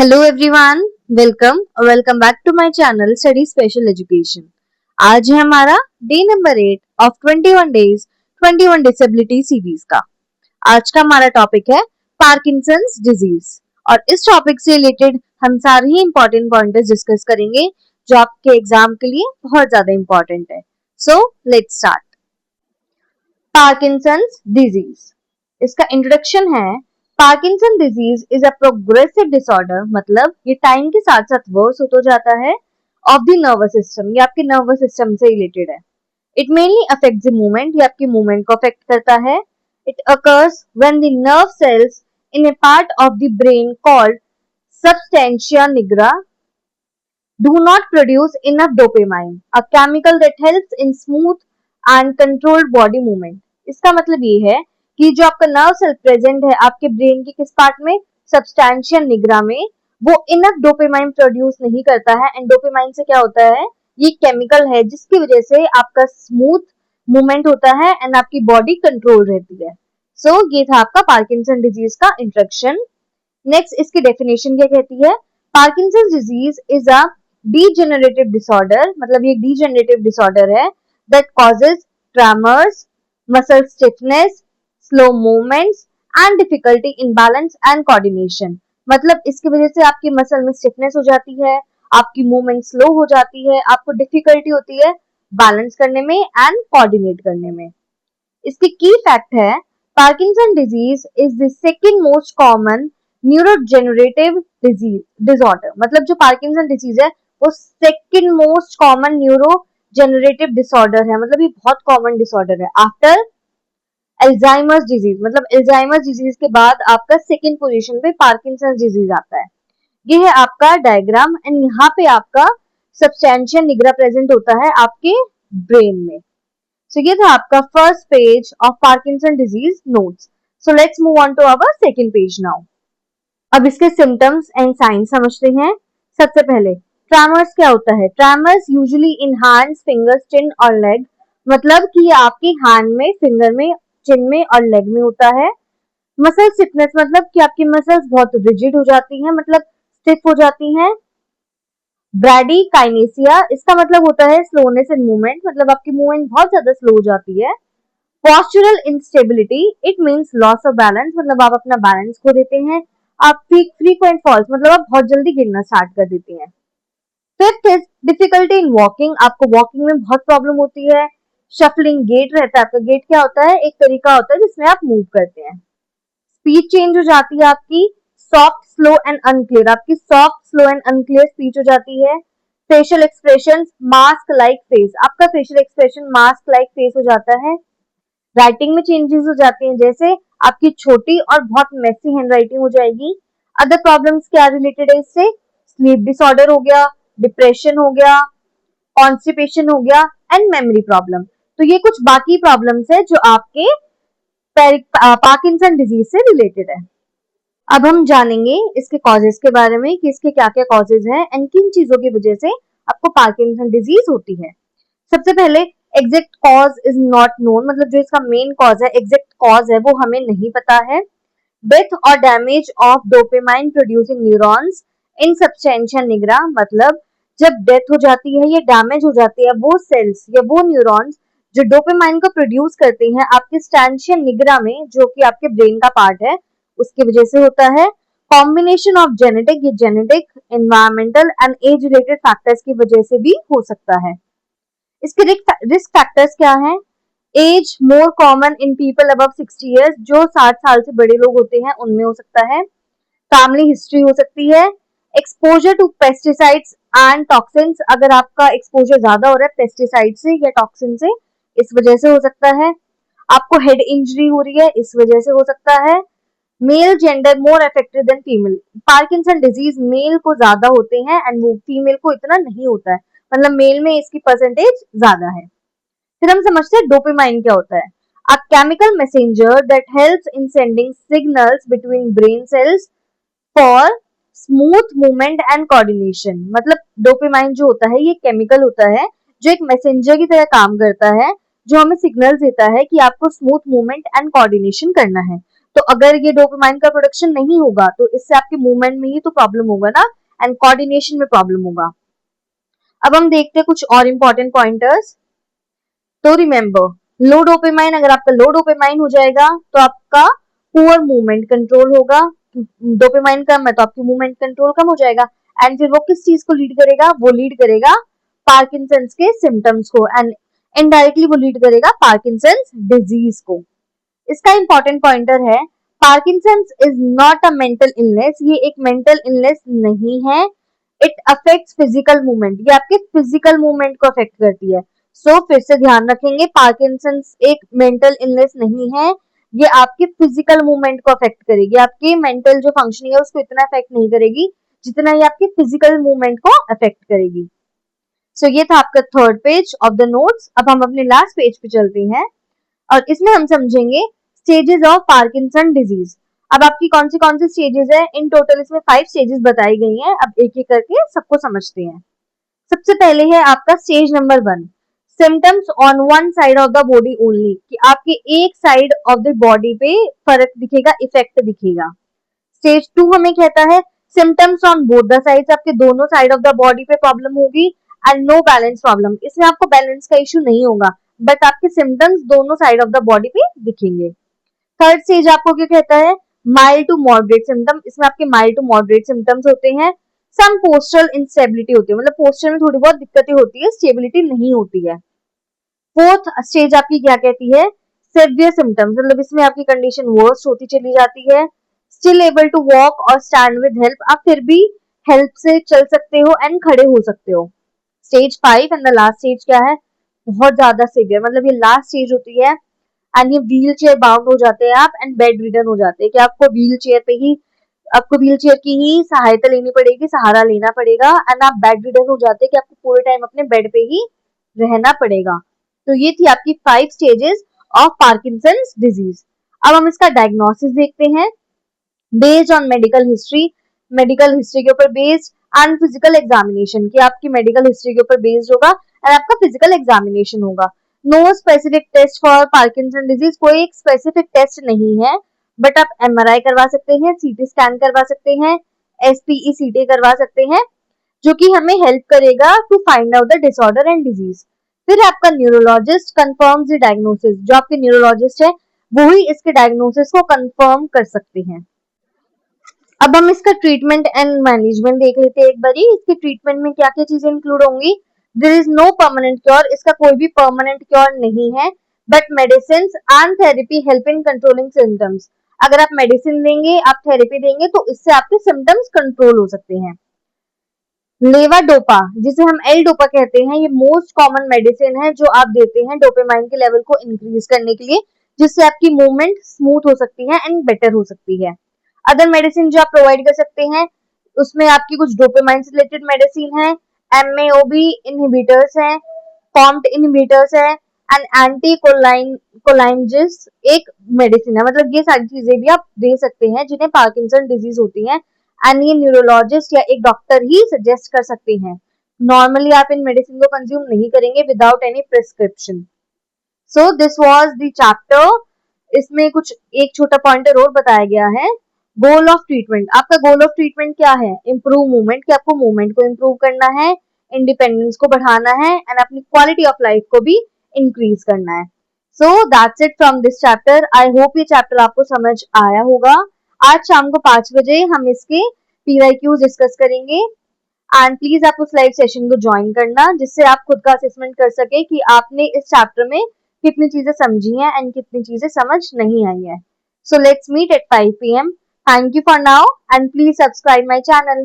Hello everyone, welcome back to my channel study special education. आज है हमारा day number 8 of 21 days 21 disability series का। आज का हमारा टॉपिक है पार्किंसंस डिजीज और इस टॉपिक से रिलेटेड हम सारे ही इंपॉर्टेंट पॉइंटर्स डिस्कस करेंगे जो आपके एग्जाम के लिए बहुत ज्यादा इंपॉर्टेंट है। So let's start. Parkinson's disease, इसका इंट्रोडक्शन है। Parkinson disease is a progressive disorder, मतलब ये टाइम के साथ साथ वर्स होता जाता है ऑफ द नर्वस सिस्टम, ये आपके नर्वस सिस्टम से रिलेटेड है। It mainly affect the movement, ये आपकी मूवमेंट को अफेक्ट करता है। It occurs when the nerve cells in a part of the brain called substantia nigra do not produce enough dopamine, a chemical that helps in smooth and controlled body movement। इसका मतलब ये है कि जो आपका nerve cell present है आपके brain के किस पार्ट में, सबस्टेंशिया निग्रा में, वो इनफ डोपामाइन प्रोड्यूस नहीं करता है। एंड डोपामाइन से क्या होता है, ये केमिकल है जिसकी वजह से आपका स्मूथ मूवमेंट होता है एंड आपकी बॉडी कंट्रोल रहती है। सो ये था आपका पार्किंसन डिजीज का इंट्रोडक्शन। नेक्स्ट इसकी डेफिनेशन क्या कहती है। Parkinson disease is a degenerative disorder, मतलब ये डीजेनरेटिव डिसऑर्डर है that causes tremors, muscle stiffness, slow movements and difficulty in balance and coordination. मतलब इसकी वजह से आपकी मसल में स्टिफनेस हो जाती है, आपकी मूवमेंट स्लो हो जाती है, आपको डिफिकल्टी होती है बैलेंस करने में एंड कोऑर्डिनेट करने में। इसकी की फैक्ट है, Parkinson disease is the second most common neurodegenerative disease disorder, मतलब जो पार्किंसन डिजीज है वो second most common neurodegenerative disorder है, मतलब ये बहुत कॉमन डिसऑर्डर है आफ्टर एल्जाइमर्स डिजीज। मतलब एल्जाइमर्स डिजीज के बाद आपका सेकंड पोजीशन पे पार्किंसन डिजीज आता है। ये है आपका डायग्राम एंड यहाँ पे आपका सबस्टेंशिया निग्रा प्रेजेंट होता है आपके ब्रेन में। सो ये था आपका first page of Parkinson disease notes. So let's move on to our second page now. अब इसके सिम्टम्स एंड साइंस समझते हैं। सबसे पहले ट्रेमर्स क्या होता है। Tremors usually in hands, fingers, chin और लेग, मतलब कि ये आपकी हैंड में, फिंगर में, चिन में और लेग में होता है। मसल स्टिफनेस, मतलब कि आपकी मसल्स बहुत रिजिड हो जाती हैं, मतलब स्टिफ हो जाती हैं। ब्रैडीकाइनेसिया, इसका मतलब होता है स्लोनेस इन मूवमेंट, मतलब आपकी मूवमेंट बहुत ज्यादा स्लो हो जाती है। Postural instability, it means loss of balance, मतलब आप अपना बैलेंस खो देते हैं। आप फ्रीक्वेंट फॉल्स, मतलब आप बहुत जल्दी गिरना स्टार्ट कर देते हैं। Fifth is difficulty in walking, आपको वॉकिंग में बहुत प्रॉब्लम होती है। शफलिंग गेट रहता है, आपका गेट क्या होता है, एक तरीका होता है जिसमें आप मूव करते हैं। स्पीच चेंज हो जाती है आपकी, सॉफ्ट, स्लो एंड अनक्लियर, आपकी soft, slow and unclear speech हो जाती है। Facial expression mask like face, आपका facial expression mask like face हो जाता है। राइटिंग में चेंजेस हो जाते हैं, जैसे आपकी छोटी और बहुत मेसी हैंड राइटिंग हो जाएगी। अदर प्रॉब्लम्स क्या रिलेटेड है इससे, स्लीप डिसऑर्डर हो गया, डिप्रेशन हो गया, कॉन्स्टिपेशन हो गया एंड मेमोरी प्रॉब्लम। तो ये कुछ बाकी प्रॉब्लम्स है जो आपके पार्किंसन डिजीज से रिलेटेड है। अब हम जानेंगे इसके कॉजेस के बारे में कि इसके क्या क्या कॉजेस हैं एंड किन चीजों की वजह से आपको पार्किंसन डिजीज होती है। सबसे पहले exact cause is not known, मतलब जो इसका मेन कॉज है, एग्जैक्ट कॉज है, वो हमें नहीं पता है। डेथ और damage of dopamine producing neurons in substantia nigra, मतलब जब डेथ हो जाती है या डैमेज हो जाती है वो सेल्स या वो न्यूरॉन्स जो डोपामाइन को प्रोड्यूस करते हैं आपके स्टेंशिया निग्रा में, जो कि आपके ब्रेन का पार्ट है, उसकी वजह से होता है। कॉम्बिनेशन ऑफ जेनेटिक, ये genetic, environmental and age related factors की वजह से भी हो सकता है। इसके रिस्क फैक्टर्स क्या हैं। Age more common in people above 60 years, जो 60 साल से बड़े लोग होते हैं उनमें हो सकता है। फैमिली हिस्ट्री हो सकती है। Exposure to pesticides and toxins, अगर आपका एक्सपोजर ज्यादा हो रहा है पेस्टिसाइड से या टॉक्सिन से, इस वजह से हो सकता है। आपको हेड इंजरी हो रही है, इस वजह से हो सकता है। Male gender more affected than female, Parkinson disease male को ज्यादा होते हैं एंड वो फीमेल को इतना नहीं होता है, मतलब मेल में इसकी परसेंटेज ज्यादा है। फिर हम समझते हैं डोपामाइन क्या होता है। A chemical messenger that helps in sending signals between brain cells for smooth movement and coordination, मतलब डोपामाइन जो होता है ये केमिकल होता है जो एक मैसेंजर की तरह काम करता है, जो हमें सिग्नल देता है कि आपको स्मूथ मूवमेंट एंड कोऑर्डिनेशन करना है। तो अगर ये डोपामाइन का प्रोडक्शन नहीं होगा तो इससे आपके मूवमेंट में ही तो प्रॉब्लम होगा ना, एंड कोऑर्डिनेशन में प्रॉब्लम होगा। अब हम देखते हैं कुछ और इंपॉर्टेंट पॉइंटर्स। तो रिमेंबर, लो डोपामाइन, अगर आपका लो डोपामाइन हो जाएगा तो आपका पुअर मूवमेंट कंट्रोल होगा। डोपामाइन कम है तो आपकी मूवमेंट कंट्रोल कम हो जाएगा, एंड फिर वो किस चीज को लीड करेगा, वो लीड करेगा पार्किंसंस के सिम्टम्स को, एंड इनडायरेक्टली वो लीड करेगा पार्किंसंस डिजीज को। इसका इंपॉर्टेंट पॉइंटर है, Parkinson's is not a mental illness, ये एक मेंटल इलनेस नहीं है। इट अफेक्ट्स फिजिकल मूवमेंट, ये आपके फिजिकल मूवमेंट को अफेक्ट करती है। सो फिर से ध्यान रखेंगे, पार्किंसंस एक मेंटल इलनेस नहीं है, ये आपके फिजिकल मूवमेंट को अफेक्ट करेगी, आपके मेंटल जो फंक्शनिंग है उसको इतना अफेक्ट नहीं करेगी जितना ये आपके फिजिकल मूवमेंट को अफेक्ट करेगी। सो ये था आपका third page of the notes. अब हम अपने लास्ट पेज पे चलते हैं और इसमें हम समझेंगे स्टेजेस ऑफ पार्किंसन डिजीज। अब आपकी कौन सी स्टेजेस है, इन टोटल इसमें 5 स्टेजेस बताई गई हैं। अब एक एक करके सबको समझते हैं। सबसे पहले है आपका stage number 1, symptoms on one side of the body only, कि आपके एक साइड ऑफ द बॉडी पे फर्क दिखेगा, इफेक्ट दिखेगा। स्टेज 2 हमें कहता है symptoms on both the sides, आपके दोनों साइड ऑफ द बॉडी पे प्रॉब्लम होगी, एंड नो बैलेंस प्रॉब्लम, इसमें आपको बैलेंस का इश्यू नहीं होगा, बट आपके सिम्टम्स दोनों साइड ऑफ द बॉडी पे दिखेंगे। थर्ड स्टेज आपको क्या कहता है, माइल्ड टू मॉडरेट सिम्टम, इसमें आपके माइल्ड टू मॉडरेट सिम्टम्स होते हैं। सम पोस्चरल इंस्टेबिलिटी होती है, मतलब पोस्चर में थोड़ी बहुत दिक्कतें होती है, स्टेबिलिटी नहीं होती है। फोर्थ स्टेज आपकी क्या कहती है, सेवियर सिम्टम्स, मतलब इसमें आपकी कंडीशन वर्स्ट होती चली जाती है। स्टिल एबल टू वॉक और स्टैंड विद हेल्प, आप फिर भी हेल्प से चल सकते हो एंड खड़े हो सकते हो। Stage 5 and the last stage क्या है, बहुत ज्यादा सीवियर, मतलब ये लास्ट स्टेज होती है, एंड ये व्हील चेयर बाउंड हो जाते हैं आप, एंड बेड रिडन हो जाते हैं, कि आपको व्हील चेयर पे ही, आपको व्हील चेयर की ही सहायता लेनी पड़ेगी, सहारा लेना पड़ेगा, एंड आप बेड रिडन हो जाते हैं कि आपको पूरे टाइम अपने बेड पे ही रहना पड़ेगा। तो ये थी आपकी 5 स्टेजेस ऑफ पार्किंसंस डिजीज। अब हम इसका डायग्नोसिस देखते हैं बेस्ड ऑन मेडिकल हिस्ट्री के ऊपर बेस्ड, एंड फिजिकल एग्जामिनेशन, की आपकी मेडिकल हिस्ट्री के ऊपर बेस्ड होगा, एंड आपका फिजिकल एग्जामिनेशन होगा। No specific test for Parkinson disease, कोई एक स्पेसिफिक टेस्ट नहीं है, बट आप एमआरआई करवा सकते हैं, सीटी स्कैन करवा सकते हैं, एसपीईसीटी करवा सकते हैं, जो कि हमें हेल्प करेगा to find out the disorder and disease. फिर आपका न्यूरोलॉजिस्ट कंफर्म्स द डायग्नोसिस, जो आपके न्यूरोलॉजिस्ट है वो ही इसके डायग्नोसिस को कंफर्म कर सकते हैं। अब हम इसका ट्रीटमेंट एंड मैनेजमेंट देख लेते हैं एक बारी। इसके ट्रीटमेंट में क्या क्या चीजें इंक्लूड होंगी। There is no permanent cure, इसका कोई भी परमानेंट क्योर नहीं है, but medicine and therapy help in controlling symptoms. अगर आप मेडिसिन देंगे, आप थेरेपी देंगे तो इससे आपके सिम्टम्स कंट्रोल हो सकते हैं। लेवाडोपा, जिसे हम एल डोपा कहते हैं, ये मोस्ट कॉमन मेडिसिन है जो आप देते हैं डोपामाइन के लेवल को इंक्रीज करने के लिए, जिससे आपकी मूवमेंट स्मूथ हो सकती है एंड बेटर हो सकती है। अदर मेडिसिन जो आप प्रोवाइड कर सकते हैं उसमें आपकी कुछ डोपामाइन से रिलेटेड मेडिसिन है, एमएओबी इनहिबिटर्स हैं, कॉम्ट इनहिबिटर्स है, एंड एंटी कोलाइनजिस एक मेडिसिन है। मतलब ये सारी चीजें भी आप दे सकते हैं जिन्हें पार्किंसन डिजीज होती है, एंड ये न्यूरोलॉजिस्ट या एक डॉक्टर ही सजेस्ट कर सकते हैं। नॉर्मली आप इन मेडिसिन को कंज्यूम नहीं करेंगे without any prescription. So this was the chapter. इसमें कुछ एक छोटा पॉइंटर और बताया गया है। गोल ऑफ ट्रीटमेंट, आपका गोल ऑफ ट्रीटमेंट क्या है, इंप्रूव मूवमेंट, कि आपको मूवमेंट को इंप्रूव करना है, इंडिपेंडेंस को बढ़ाना है, एंड अपनी क्वालिटी ऑफ लाइफ को भी इंक्रीज करना है। So that's it from this chapter. I hope ये चैप्टर आपको समझ आया होगा। आज शाम को 5 बजे हम इसके PYQs डिस्कस करेंगे, एंड प्लीज आप उस लाइव सेशन को ज्वाइन करना, जिससे आप खुद का असेसमेंट कर सके कि आपने इस चैप्टर में कितनी चीजें समझी हैं एंड कितनी चीजें समझ नहीं आई है। So let's meet at 5 p.m. Thank you for now and please subscribe my channel.